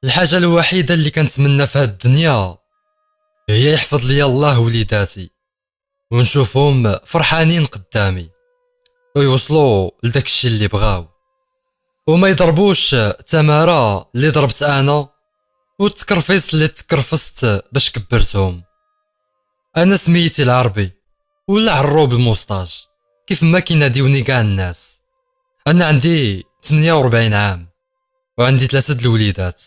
الحاجة الوحيدة اللي كنتمنى في هاد الدنيا هي يحفظ لي الله وليداتي ونشوفهم فرحانين قدامي ويوصلوا لداك الشي اللي بغاو وما يضربوش تمارة اللي ضربت انا والتكرفيس اللي تكرفست باش كبرتهم. انا سميتي العربي ولا عروب الموسطاج كيف ما كيناديوني كاع الناس. انا عندي 48 عام وعندي 3 الوليدات،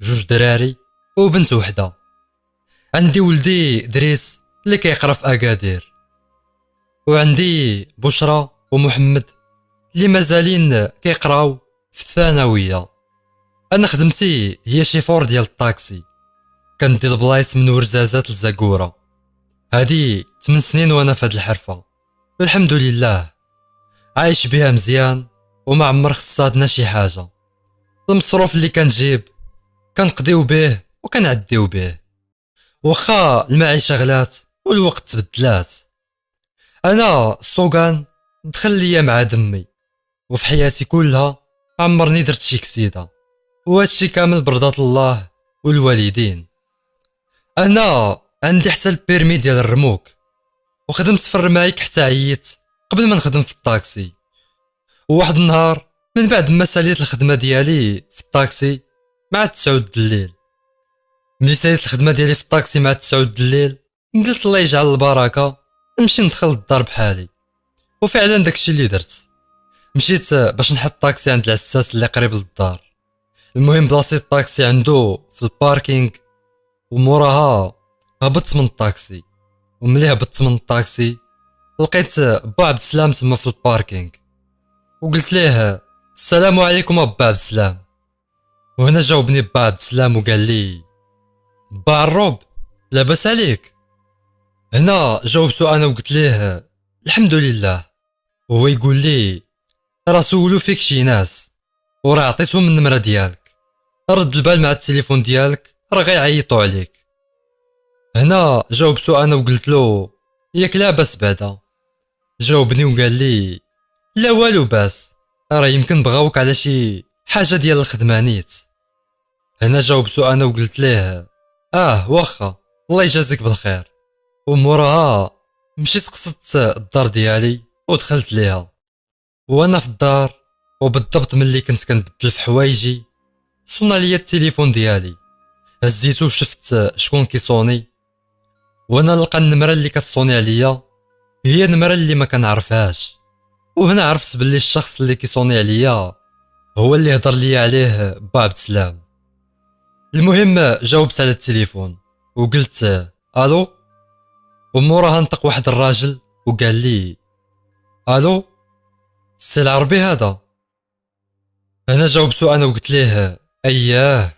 2 دراري وبنت وحده. عندي ولدي دريس اللي كيقرا في اكادير، وعندي بشرى ومحمد اللي مازالين كيقراو في الثانويه. انا خدمتي هي شيفور ديال الطاكسي، كندير البلايص من ورزازات لزاكوره. هادي 8 سنين وانا في هاد الحرفه، والحمد لله عايش بها مزيان وما عمر خصاتنا شي حاجه. المصروف اللي كنجيب كنقضيو به وكنعديو به، واخا المعيشه غلات والوقت تبدلات. انا السوقان دخل ليا مع دمي، وفي حياتي كلها عمرني درت شي كسيده، وهادشي كامل برضات الله والوالدين. انا عندي حتى البيرمي ديال الرموك، وخدمت في الرمايك حتى عييت قبل ما نخدم في الطاكسي. وواحد النهار من بعد ما ساليت الخدمه ديالي في الطاكسي مع 9 الليل، ملي ساليت الخدمه ديالي في الطاكسي مع 9 الليل قلت الله يجعل البركه نمشي ندخل للدار بحالي. وفعلا داكشي اللي درت، مشيت باش نحط طاكسي عند العساس اللي قريب للدار. المهم بلاصي الطاكسي عنده في الباركينغ، وموراها هبطت من الطاكسي. وملي هبطت من الطاكسي لقيت با عبد السلام تما في الباركينغ، وقلت ليه السلام عليكم با عبد السلام. وهنا جاوبني با عبد السلام وقال لي با عروب لاباس عليك. هنا جاوبتو انا وقلت ليه الحمد لله. وهو يقول لي راه سولو فيك شي ناس وراه عطيتهم النمره ديالك، رد البال مع التليفون ديالك راه غيعيطوا عليك. هنا جاوبتو انا وقلت له ياك لاباس بعدا. جاوبني وقال لي لا والو باس، راه يمكن بغاوك على شي حاجه ديال الخدمه نيت. هنا جاوبتو انا وقلت ليه واخا الله يجازيك بالخير. وموراها مشيت قصدت الدار ديالي ودخلت ليها. وانا في الدار وبالضبط ملي كنت كنبدل في حوايجي صونا ليا التليفون ديالي. هزيتو وشفت شكون كيصوني، وانا نلقى النمره اللي كتصوني عليا هي نمره اللي ما كنعرفهاش. وهنا عرفت باللي الشخص اللي كيصوني عليا هو اللي هضر ليا عليه با عبد السلام. المهم جاوبت على التليفون وقلت الو، وموراها نطق واحد الراجل وقال لي الو السي العربي هذا. انا جاوبتو انا وقلت ليه اياه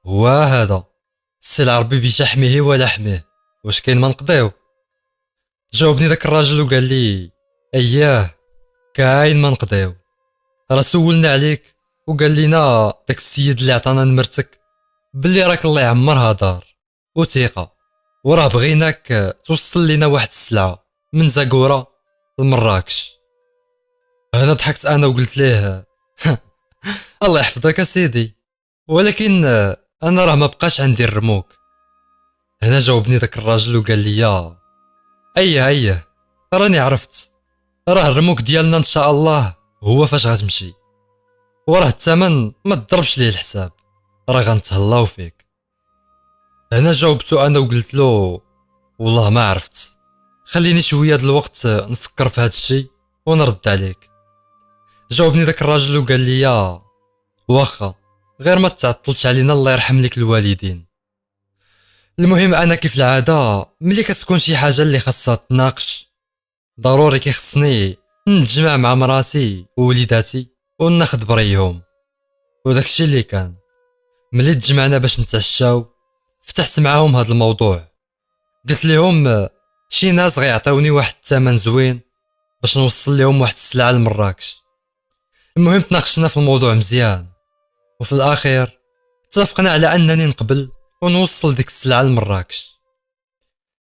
هو هذا السي العربي بشحمه ولحمه، واش كاين ما نقضيو؟ جاوبني داك الراجل وقال لي اياه كاين ما نقضيو، راه سولنا عليك وقال لينا داك السيد اللي عطانا نمرتك باللي راك الله يعمرها دار وثيقه، وراه بغيناك توصل لينا واحد السلعه من زاكوره لمراكش. انا ضحكت انا وقلت ليه الله يحفظك سيدي، ولكن انا راه ما بقاش عندي الرموك. هنا جاوبني داك الراجل وقال لي ايه راني عرفت، راه الرموك ديالنا ان شاء الله هو فاش غتمشي، وراه الثمن ما تضربش ليه الحساب، راه غنتهلاو فيك. هنا جاوبتو انا وقلت له والله ما عرفت، خليني شويه د الوقت نفكر في هذا الشيء ونرد عليك. جاوبني داك الراجل وقال لي واخا غير ما تعطلش علينا الله يرحم لك الوالدين. المهم انا كيف العاده ملي كتكون شي حاجه اللي خاصها تناقش ضروري كيخصني نتجمع مع مراسي ووليداتي وناخد بريهم. وداكشي اللي كان ملي تجمعنا باش نتعشاو فتحت معاهم هذا الموضوع. قلت لهم شي ناس غيعطيوني واحد الثمن زوين باش نوصل لهم واحد السلعه لمراكش. المهم تناقشنا في الموضوع مزيان، وفي الاخير اتفقنا على انني نقبل ونوصل ديك السلعه لمراكش.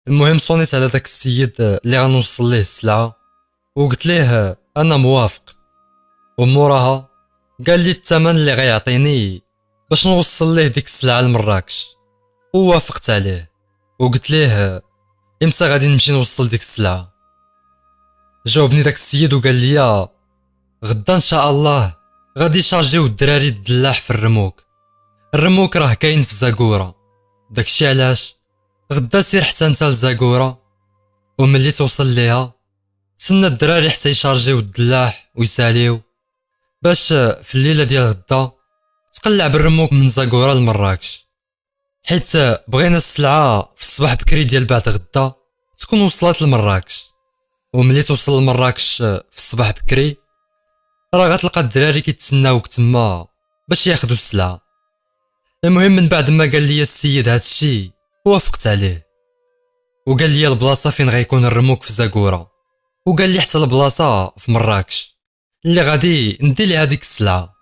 المهم صونيت على داك السيد اللي غنوصل ليه السلعه وقلت ليه انا موافق. وموراها قال لي الثمن اللي غيعطيني باش نوصل ليه ديك السلعة لمراكش، ووافقت عليه وقلت ليه امتى غادي نمشي نوصل ديك السلعة. جاوبني داك السيد وقال لي غدا ان شاء الله غادي يشارجيو الدراري الدلاح في الرموك راه كاين في زاكورا. داكشي علاش غدا سير حتى انت لزاكورا، وملي توصل ليها تسنى الدراري حتى يشارجيو الدلاح ويساليو، باش في الليله ديال غدا تقلع بالرموك من زاكورا لمراكش، حيت بغينا السلعه في الصباح بكري ديال بعد غدا تكون وصلت لمراكش. وملي توصل لمراكش في الصباح بكري راه غتلقى الدراري كيتسناوك تما باش ياخدو السلعه. المهم من بعد ما قال لي السيد هادشي وافقت عليه، وقال لي البلاصه فين غيكون الرموك في زاكورا، وقال لي حتى البلاصه في مراكش اللي غادي ندي ليها ديك السلعه.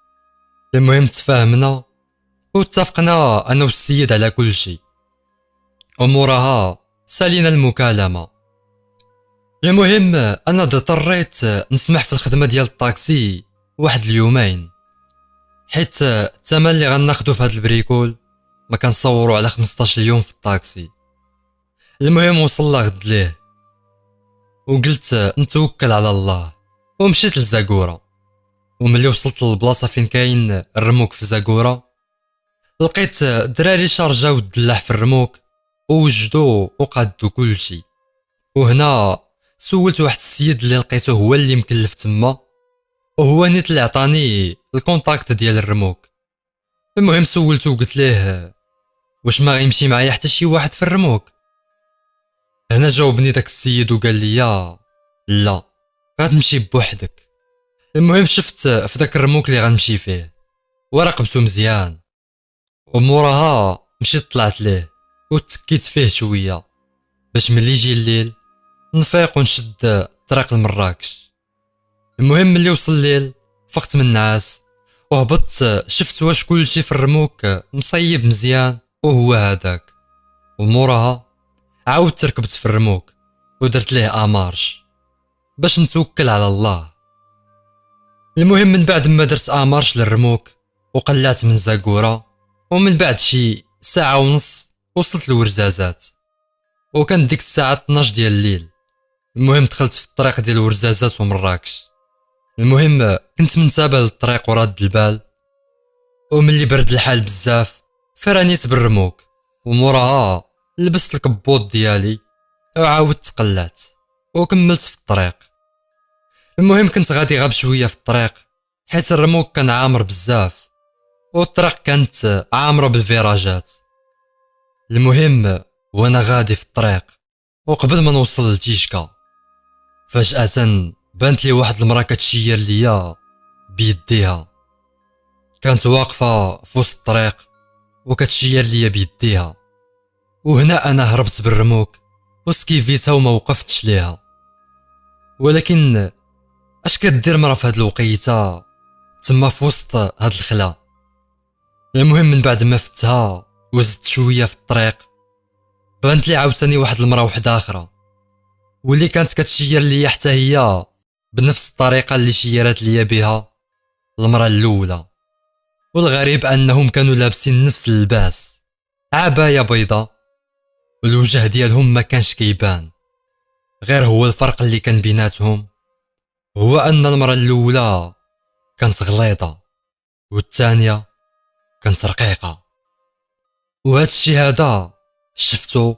المهم تفاهمنا واتفقنا انا والسيد على كل شيء، وموراها سالينا المكالمه. المهم انا اضطريت نسمح في الخدمه ديال الطاكسي واحد اليومين، حيت الثمن اللي غناخدو في هاد البريكول ما كنصورو على 15 يوم في الطاكسي. المهم وصلنا غد ليه وقلت نتوكل على الله، ومشيت لزاكورا. وملي وصلت للبلاصه فين كاين الرموك في زاكورا لقيت دراري شارجاو الدلاح في الرموك ووجدو وقادو كلشي. وهنا سولت واحد السيد اللي لقيته هو اللي مكلف تما، وهو نيت اللي عطاني الكونتاكت ديال الرموك. المهم سولته وقلت ليه واش ما غيمشي معايا حتى شي واحد في الرموك. هنا جاوبني داك السيد وقال لي لا غتمشي بوحدك. المهم شفت في داك الرموك اللي غنمشي فيه وراقبته مزيان، وموراها مشيت طلعت ليه وتكيت فيه شويه باش ملي يجي الليل نفيق ونشد الطريق لمراكش. المهم ملي وصل الليل فقت من النعاس وهبطت شفت واش كلشي في الرموك مصيب مزيان وهو هذاك. وموراها عاودت ركبت في الرموك ودرت ليه امارش باش نتوكل على الله. المهم من بعد ما درت امارش للرموك وقلعت من زاكورا، ومن بعد شي ساعة ونص وصلت لورزازات، وكان ديك الساعة 12 ديال الليل. المهم دخلت في الطريق ديال ورزازات ومراكش. المهم كنت منتبه للطريق وراد البال، وملي برد الحال بزاف فرانيت بالرموك، وموراها لبست الكبوط ديالي وعاودت تقلعت وكملت في الطريق. المهم كنت غادي غاب شويه في الطريق حيت الرموك كان عامر بزاف والطريق كانت عامره بالفيراجات. المهم وانا غادي في الطريق وقبل ما نوصل لتيشكا فجأة بانت لي واحد المرا كتشير ليا بيديها، كانت واقفه في وسط الطريق وكتشير ليا بيديها. وهنا انا هربت بالرموك وسكيفيتها وما وقفتش ليها. ولكن اش كدير مرا في هاد الوقيته تما في وسط هاد الخلا؟ المهم من بعد ما فتها وزدت شويه في الطريق بانت لي عاوتاني واحد المرا وحده اخرى واللي كانت كتشير ليا حتى هي بنفس الطريقه اللي شيرات ليا بها المرا الاولى. والغريب انهم كانوا لابسين نفس اللباس، عبايه بيضة، والوجه ديالهم ما كانش كيبان، غير هو الفرق اللي كان بيناتهم هو ان المرا الاولى كانت غليظه والثانيه كانت رقيقه. وهذا الشيء هذا شفتو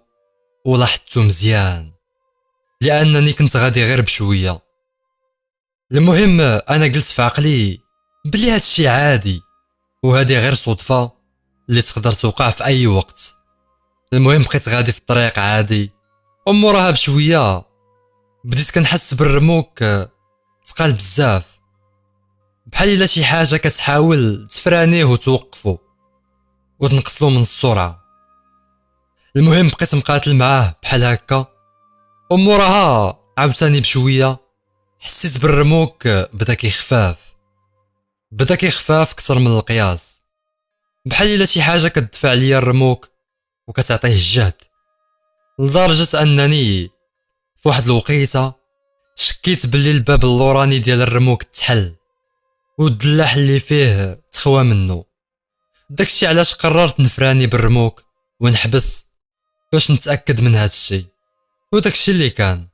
ولاحظتو مزيان لانني كنت غادي غير بشويه. المهم انا قلت في عقلي بلي هذا الشيء عادي وهذه غير صدفه اللي تقدر توقع في اي وقت. المهم بقيت غادي في الطريق عادي، وموراها بشويه بديت كنحس بالرموك ثقال بزاف بحال الا شي حاجه كتحاول تفرانيه وتوقفو وتنقصلو من السرعه. المهم بقيت مقاتل معاه بحال هكا، وموراها عاوتاني بشويه حسيت بالرموك بدا كيخفاف كتر من القياس، بحال الا شي حاجه كتدفع ليا الرموك وكتعطيه الجهد، لدرجه انني في واحد الوقيته شكيت باللي الباب اللوراني ديال الرموك تحل والدلاح اللي فيه تخوى منه. داكشي علاش قررت نفراني بالرموك ونحبس باش نتاكد من هادشي. وداكشي اللي كان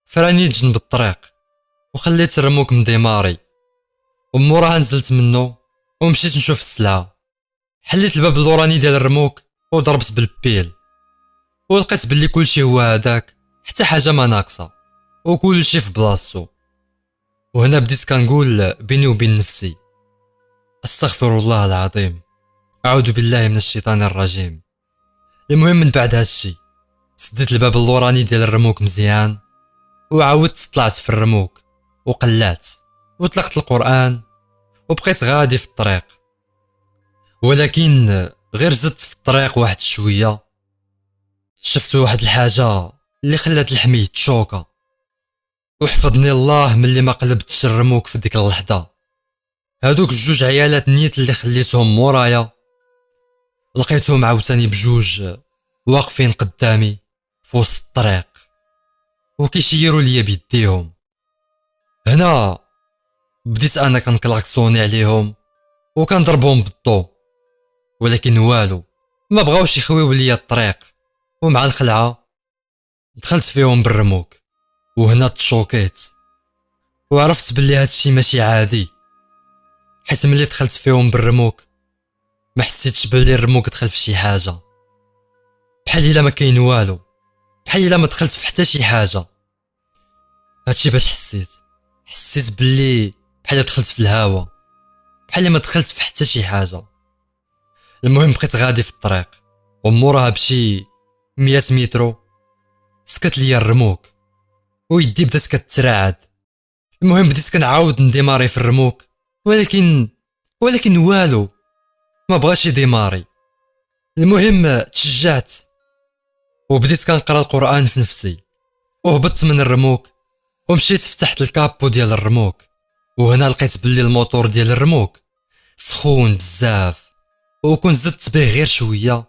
فراني جنب الطريق وخليت الرموك مديماري، وموراها نزلت منه ومشيت نشوف السلعه. حليت الباب اللوراني ديال الرموك وضربت بالبيل، ولقيت بلي كلشي هو هداك، حتى حاجه ما ناقصه وكلشي في بلاصتو. وهنا بديت كنقول بيني وبين نفسي استغفر الله العظيم، اعوذ بالله من الشيطان الرجيم. المهم من بعد هادشي سديت الباب اللوراني ديال الرموك مزيان، وعاودت طلعت في الرموك وقلعت وطلقت القرآن وبقيت غادي في الطريق. ولكن غير زدت في الطريق واحد شويه شفت واحد الحاجه اللي خلات الحمي تشوكا، وحفظني الله ملي ما قلبتش الرموك في ديك اللحظه. هادوك الجوج عيالات نيت اللي خليتهم مورايا لقيتهم عاوتاني بجوج واقفين قدامي في وسط الطريق وكيشيروا ليا بيديهم. هنا بديت انا كنكلاكسوني عليهم وكنضربهم بالضو، ولكن والو، ما بغاوش يخويو ليا الطريق. ومع الخلعه دخلت فيهم بالرموك، وهنا تشوكيت وعرفت بلي هادشي ماشي عادي، حيت ملي دخلت فيهم بالرموك ما حسيتش بلي الرموك دخل في شي حاجه، بحال الا ما كاين والو، بحال الا ما دخلت في حتى شي حاجه. هادشي باش حسيت بلي بحال دخلت في الهوا، بحال ما دخلت في حتى شي حاجه. المهم بقيت غادي في الطريق، وموراها بشي 100 متر سكت ليا الرموك ويدي بدات كترعد. المهم بديت كنعاود نديماري في الرموك، ولكن والو، ما بغاش يديماري. المهم تشجعت وبديت كنقرا القرآن في نفسي، وهبطت من الرموك ومشيت فتحت الكابو ديال الرموك. وهنا لقيت بلي الموتور ديال الرموك سخون بزاف، وكون زدت به غير شويه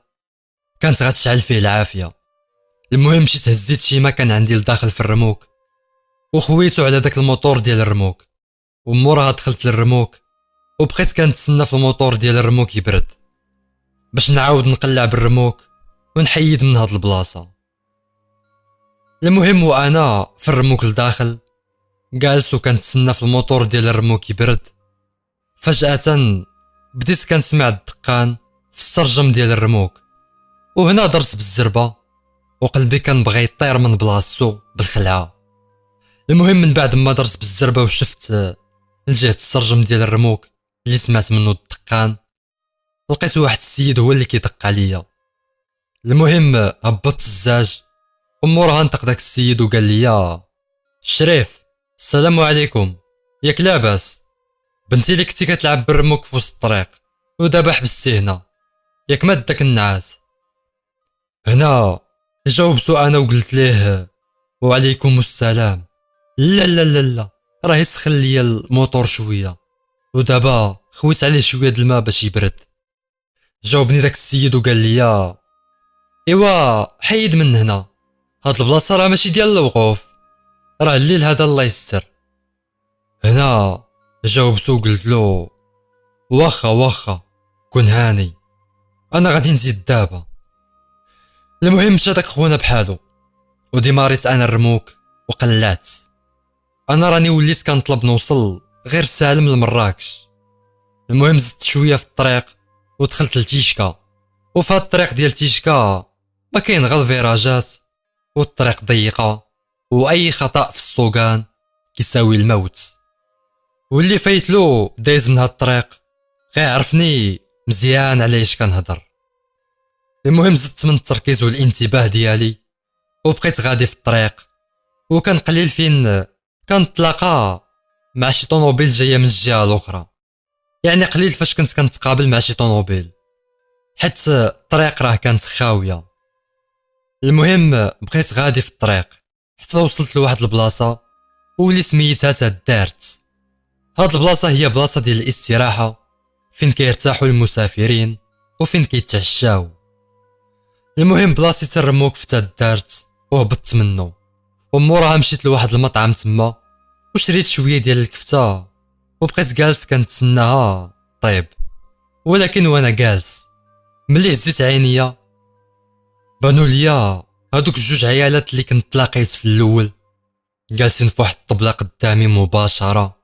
كانت غتشعل فيه العافيه. المهم مشيت هزيت شي ما كان عندي لداخل في الرموك وخويتو على داك الموتور ديال الرموك، وموراها دخلت للرموك وبقيت كنتسنى في الموتور ديال الرموك يبرد باش نعاود نقلع بالرموك ونحيد من هاد البلاصه. المهم وانا في الرموك لداخل جالس وكنتسنى في الموتور ديال الرموك يبرد، فجأة بديت كنسمع الدقان في السرجم ديال الرموك، وهنا درت بالزربه وقلبي كان بغى يطير من بلاصتو بالخلعه. المهم من بعد ما درت بالزربه وشفت لجهه السرجم ديال الرموك اللي سمعت منه الدقان، لقيت واحد السيد هو اللي كيدق عليا. المهم هبطت الزاج ومورها نطق داك السيد وقال لي: شريف، السلام عليكم، ياك لاباس؟ بنتي اللي كنتي كتلعب بالرموك في وسط الطريق ودابا حبستي هنا، ياك ما داك النعاس؟ هنا جاوبتو انا وقلت ليه: وعليكم السلام، لا لا لا لا، راه يسخن ليا الموتور شويه ودابا خويت عليه شويه د الماء باش يبرد. جاوبني داك السيد وقال لي: ايوا حيد من هنا، هاد البلاصه راه ماشي ديال الوقوف، راه الليل هذا الله يستر. هنا جاوبتو وقلت له: واخا كون هاني، انا غادي نزيد دابا. المهم مشى داك خونا بحالو وديماريت انا الرموك وقلعت. انا راني وليت كنطلب نوصل غير سالم لمراكش. المهم زدت شويه في الطريق ودخلت لتيشكا، وفي هاد الطريق ديال تيشكا ما كاين غير الفيراجات والطريق ضيقه، واي خطا في السوقان كيساوي الموت. واللي فايتلو دايز من هاد الطريق غيعرفني مزيان على ايش كنهضر. المهم زدت من التركيز والانتباه ديالي وبقيت غادي في الطريق، وكان قليل فين كنتلاقى مع شي طونوبيل جايه من الجهه الاخرى، يعني قليل فاش كنت كنتقابل مع شي طونوبيل حيت الطريق راه كانت خاويه. المهم بقيت غادي في الطريق حتى وصلت لواحد البلاصه واللي سميتها تدارت. هاد البلاصه هي بلاصه ديال الاستراحه فين كيرتاحوا المسافرين وفين كيتعشاو. المهم بلاصتي الرموك في تدارت وهبطت منه، وموراها مشيت لواحد المطعم تما وشريت شويه ديال الكفته وبقيت جالس كنتسناها طيب. ولكن وانا جالس ملي هزيت عينيا بانوا ليا هادوك الجوج عيالات اللي كنت تلاقيت في الاول جالسين في واحد الطبلة قدامي مباشرة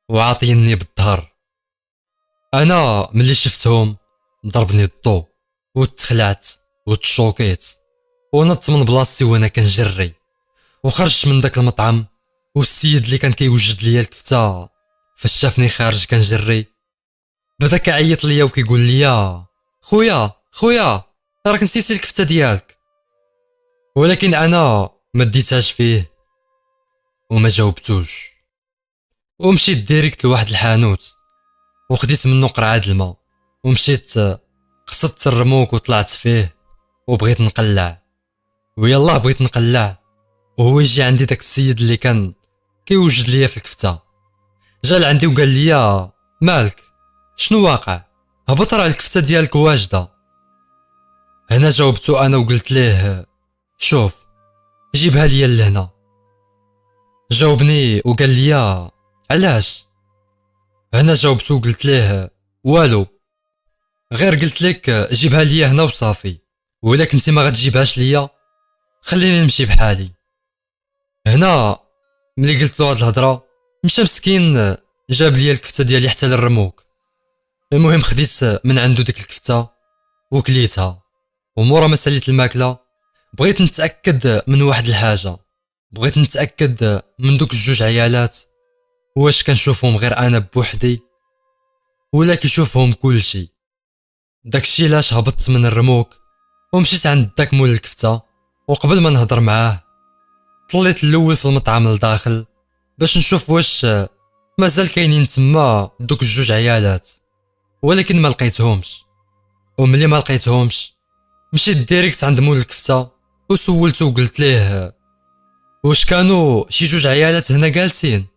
وعاطيني بالظهر. انا ملي شفتهم ضربني الضو وتخلعت وتشوكيت ونط من بلاصتي وانا كنجري وخرجت من داك المطعم. والسيد اللي كان كيوجد ليا الكفته فاش شافني خارج كنجري بدا كيعيط ليا وكيقول ليا خويا راك نسيتي الكفته ديالك. ولكن انا ما ديتهاش فيه وما جاوبتوش ومشيت ديريكت لواحد الحانوت وخديت منه قرعه الماء ومشيت خصت الرموك وطلعت فيه وبغيت نقلع. ويلا بغيت نقلع وهو يجي عندي داك السيد اللي كان كيوجد ليا في الكفته جا لعندي وقال لي مالك شنو واقع هبط راه الكفته ديالك واجده. هنا جاوبتو انا وقلت ليه شوف جيبها ليا لهنا. جاوبني وقال لي علاش. هنا جاوبتو وقلت ليه والو غير قلت لك جيبها ليا هنا وصافي ولكن انت ما غتجيبهاش ليا خليني نمشي بحالي. هنا ملي قلت له هاد الهضره مشى مسكين جاب ليا الكفته ديالي حتى للرموك. المهم خديت من عنده ديك الكفته وكليتها ومورا ما ساليت الماكله بغيت نتاكد من واحد الحاجه. بغيت نتاكد من دوك الجوج عيالات واش كنشوفهم غير انا بوحدي ولا كيشوفهم كلشي. داكشي لاش هبطت من الرموك ومشيت عند داك مول الكفته وقبل ما نهضر معاه طليت الاول في المطعم لداخل باش نشوف واش مازال كاينين تما دوك الجوج عيالات ولكن ما لقيتهمش. وملي ما لقيتهمش مشيت ديريكت عند مول الكفته وسولته وقلت ليه واش كانوا شي جوج عيالات هنا جالسين.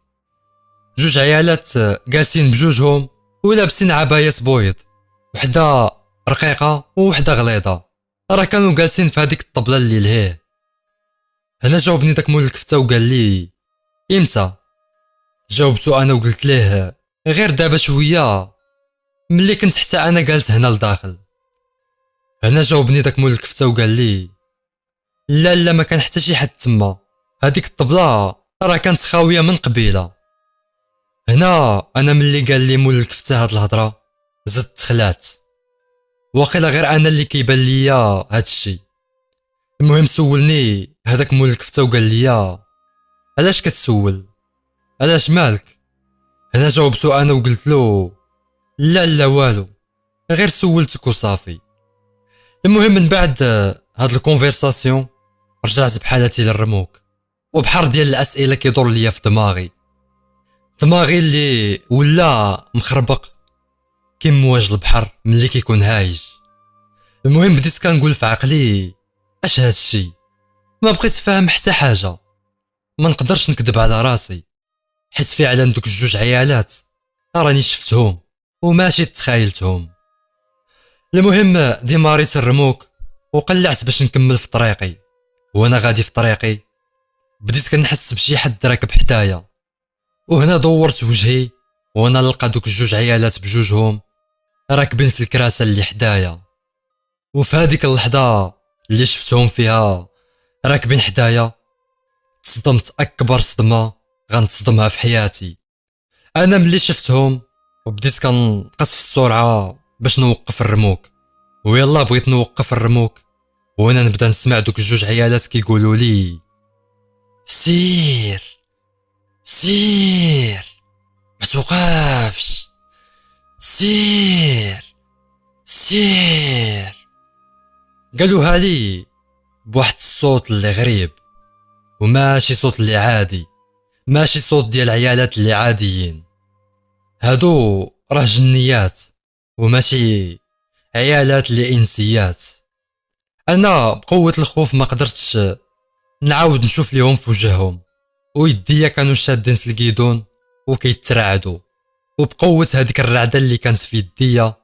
جوج عيالات جالسين بجوجهم ولابسين عبايات بويض وحده رقيقه ووحده غليظه راه كانوا جالسين في هذيك الطبله اللي لهيه. هنا جاوبني داك مول الكفته وقال لي امتى. جاوبتو انا وقلت ليه غير دابا شويه ملي كنت حتى انا جالس هنا لداخل. هنا جاوبني داك مول الكفته وقال لي لا ما كان حتى شي حد تما هذيك الطبله راه كانت خاويه من قبيله. هنا انا ملي قال لي مول الكفته هاد الهضره زدت خلعت واقيلا غير انا اللي كيبان ليا هادشي. المهم سولني هذاك مول الكفته وقال لي علاش كتسول علاش مالك. هنا جاوبتو انا وقلت له لا والو غير سولتك وصافي. المهم من بعد هاد الكونفرساسيون رجعت بحالتي للرموك وبحر ديال الاسئله كيدور ليا في دماغي اللي ولا مخربق كيما مواج البحر ملي كيكون هايج. المهم بديت كنقول في عقلي اش هاد الشي ما بقيت فاهم حتى حاجه. ما نقدرش نكذب على راسي حيت فعلا دوك الجوج عيالات راني شفتهم وماشي تخيلتهم. المهم ديماريت الرموك وقلعت باش نكمل في طريقي. وانا غادي في طريقي بديت كنحس بشي حد راكب حدايا وهنا دورت وجهي وانا نلقى دوك الجوج عيالات بجوجهم راكبين في الكراسه اللي حدايا. وفي هذيك اللحظه اللي شفتهم فيها راكبين حدايا تصدمت اكبر صدمه غنتصدمها في حياتي. انا ملي شفتهم وبديت كنقص في السرعه باش نوقف الرموك ويلا بغيت نوقف الرموك وانا نبدا نسمع دوك الجوج عيالات كيقولوا لي سير ما توقفش سير. قالوها لي بواحد الصوت اللي غريب وماشي صوت اللي عادي ماشي صوت ديال عيالات اللي عاديين. هادو راه جنيات وماشي عيالات اللي انسيات. انا بقوه الخوف ما قدرتش نعاود نشوف ليهم في وجههم ويديا كانوا شادين في القيدون وكيترعدوا وبقوه هذيك الرعده اللي كانت في يديا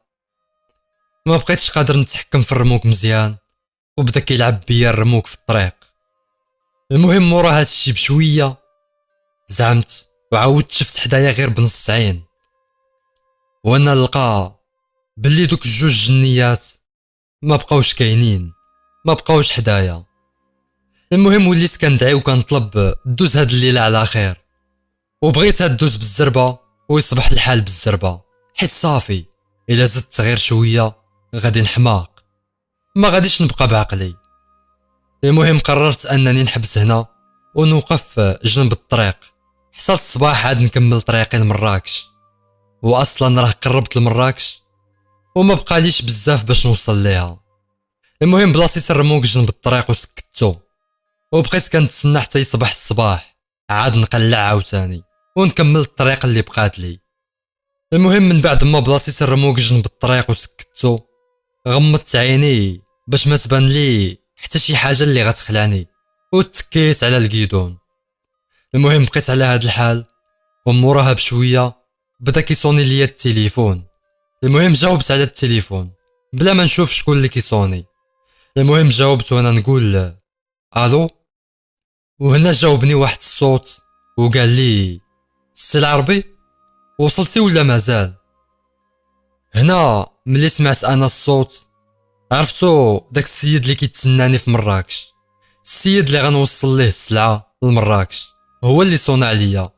ما بقيتش قادر نتحكم في الرموك مزيان وبدا كيلعب بيا الرموك في الطريق. المهم مورا هادشي بشويه زعمت وعاودت شفت حدايا غير بنص عين وانا نلقى باللي دوك الجوج جنيات ما بقاوش كاينين، ما بقاوش حدايا. المهم وليت كندعي وكنطلب دوز هاد الليله على خير، وبغيتها دوز بالزربه ويصبح الحال بالزربه، حيت صافي الا زدت غير شويه غادي نحماق، ما غاديش نبقى بعقلي. المهم قررت انني نحبس هنا ونوقف جنب الطريق حتى الصباح عاد نكمل طريقي لمراكش. واصلا راه قربت لمراكش وما بقاليش بزاف باش نوصل ليها. المهم بلاصيت الرموك جنب الطريق وسكتو، وبقيت كنتسنى حتى يصبح الصباح عاد نقلع عاوتاني ونكمل الطريق اللي بقات لي. المهم من بعد ما بلاصيت الرموك جنب الطريق وسكتو، غمضت عيني باش ما تبان لي حتى شي حاجه اللي غتخلعني، وتكيت على الكيدون. المهم بقيت على هاد الحال، وموراها بشويه بدا كيصوني ليا التليفون. المهم جاوبت على التليفون بلا ما نشوف شكون اللي كيصوني. المهم جاوبت وانا نقول الو، وهنا جاوبني واحد الصوت وقال لي السي العربي وصلتي ولا مازال؟ هنا ملي سمعت انا الصوت عرفتو داك السيد اللي كيتسناني في مراكش، السيد اللي غنوصل ليه السلعه لمراكش هو اللي صونا عليا.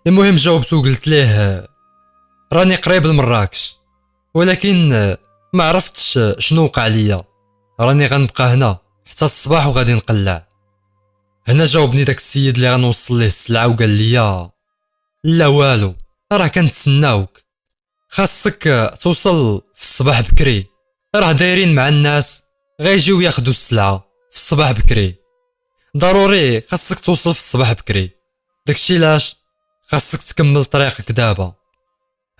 المهم جاوبتو وقلت ليه راني قريب لمراكش، ولكن ما عرفتش شنو وقع ليا، راني غنبقى هنا حتى الصباح وغادي نقلع. هنا جاوبني داك السيد اللي غنوصل ليه السلعه وقال لي لا والو، راه كنتسناوك، خاصك توصل في الصباح بكري، راه دايرين مع الناس غيجيو ياخدو السلعه في الصباح بكري، ضروري خاصك توصل في الصباح بكري، داكشي لاش خاصك تكمل طريقك دابا.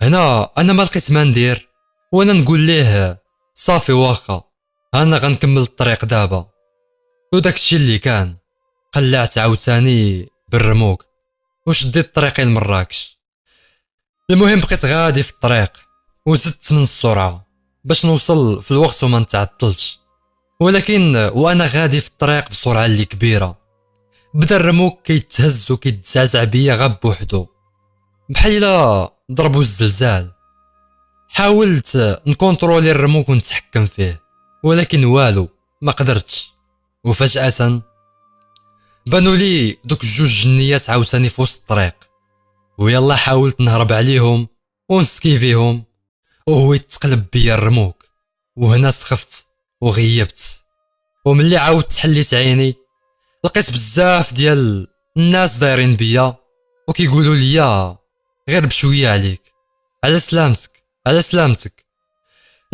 هنا انا ما لقيت ما ندير، وانا نقول ليه صافي واخا انا غنكمل الطريق دابا. وداكشي اللي كان، قلعت عاوتاني بالرموك وشديت طريقي لمراكش. المهم بقيت غادي في الطريق وزدت من السرعه باش نوصل في الوقت وما نتعطلش، ولكن وانا غادي في الطريق بسرعه اللي كبيره بدا الرموك كيتهز وكيتزعزع بيا غاب بوحدو بحال الا ضربو الزلزال. حاولت نكونترولي الرموك ونتحكم فيه، ولكن والو ما قدرتش. وفجأة بانوا لي دوك الجوج جنيات عاوتاني في وسط الطريق، ويلا حاولت نهرب عليهم ونسكيفيهم وهو يتقلب بيا الرموك، وهنا سخفت وغيبت. وملي عاودت حليت عيني لقيت بزاف ديال الناس دايرين بيا وكيقولوا لي غير بشويه عليك، على سلامتك على سلامتك.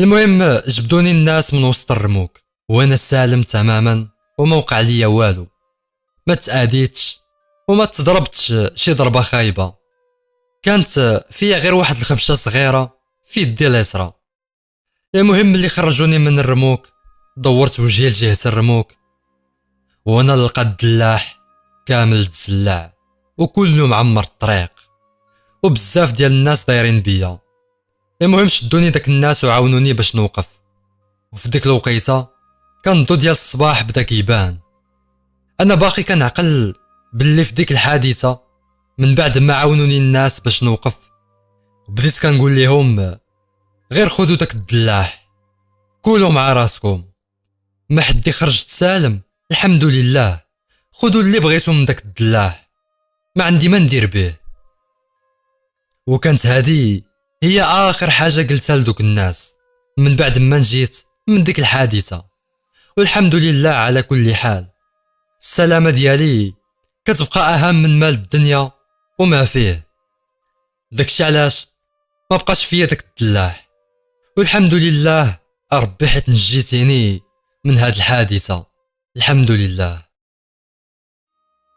المهم جبدوني الناس من وسط الرموك وانا سالم تماما وما وقع ليا والو، ما تآديتش وما تضربتش شي ضربه خايبه، كانت فيا غير واحد الخبشه صغيره في يدي اليسرى. المهم اللي خرجوني من الرموك دورت وجهي لجهه الرموك وانا لقى الدلاح كامل تزلع وكله معمر الطريق وبزاف ديال الناس دايرين بيا. المهم شدوني داك الناس وعاونوني باش نوقف، وفي ديك الوقيته كان الضو ديال الصباح بدا كيبان. انا باقي كنعقل باللي في ديك الحادثه من بعد ما عاونوني الناس باش نوقف بديت كنقول لهم غير خذوا داك الدلاح كولوا مع راسكم، ما حد خرج سالم الحمد لله، خذوا اللي بغيتو من داك الدلاح ما عندي ما ندير به. وكانت هذه هي اخر حاجه قلتها لدوك الناس من بعد ما نجيت من ديك الحادثه، والحمد لله على كل حال. السلامه ديالي كتبقى اهم من مال الدنيا وما فيه، داكشي علاش ما بقاش فيا داك الدلاح، والحمد لله ربي حيت نجيتيني من هاد الحادثه الحمد لله.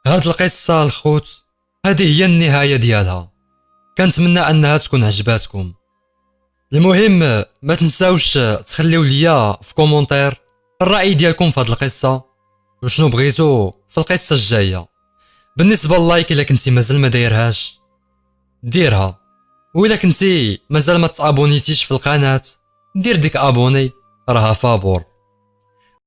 هاد القصه الخوت هذه هي النهايه ديالها، كنتمنى انها تكون عجباتكم. المهم ما تنساوش تخليو ليا في كومونتير الراي ديالكم في هاد القصه وشنو بغيتو في القصه الجايه. بالنسبه لللايك الا كنتي مازال ما دايرهاش ديرها، وإلا كنتي مازال ما تابونيتيش في القناه دير ديك ابوني راها فابور.